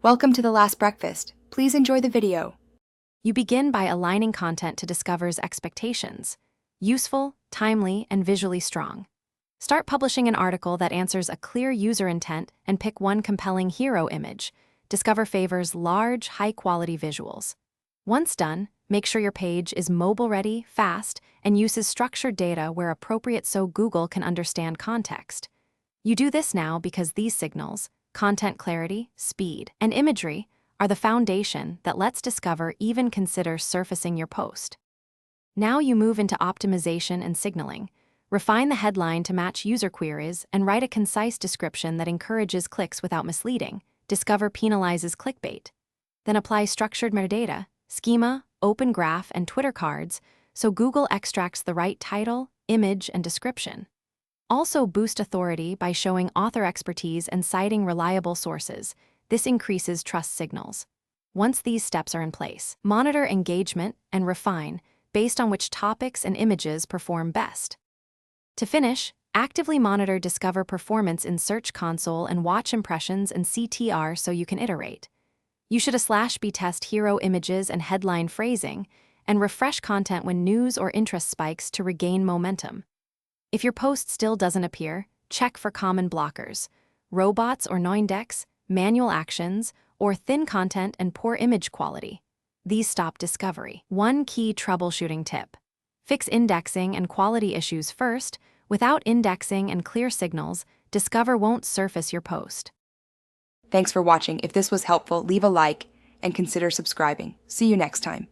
Welcome to The Last Breakfast. Please enjoy the video. You begin by aligning content to Discover's expectations. Useful, timely, and visually strong. Start publishing an article that answers a clear user intent and pick one compelling hero image. Discover favors large, high-quality visuals. Once done, make sure your page is mobile-ready, fast, and uses structured data where appropriate so Google can understand context. You do this now because these signals, content clarity, speed, and imagery, are the foundation that lets Discover even consider surfacing your post. Now you move into optimization and signaling. Refine the headline to match user queries and write a concise description that encourages clicks without misleading. Discover penalizes clickbait. Then apply structured metadata, schema, open graph, and Twitter cards so Google extracts the right title, image, and description. Also boost authority by showing author expertise and citing reliable sources. This increases trust signals. Once these steps are in place, monitor engagement and refine based on which topics and images perform best. To finish, actively monitor Discover performance in Search Console and watch impressions and CTR so you can iterate. You should /B test hero images and headline phrasing and refresh content when news or interest spikes to regain momentum. If your post still doesn't appear, check for common blockers, robots or noindex, manual actions, or thin content and poor image quality. These stop discovery. One key troubleshooting tip: fix indexing and quality issues first. Without indexing and clear signals, Discover won't surface your post. Thanks for watching. If this was helpful, leave a like and consider subscribing. See you next time.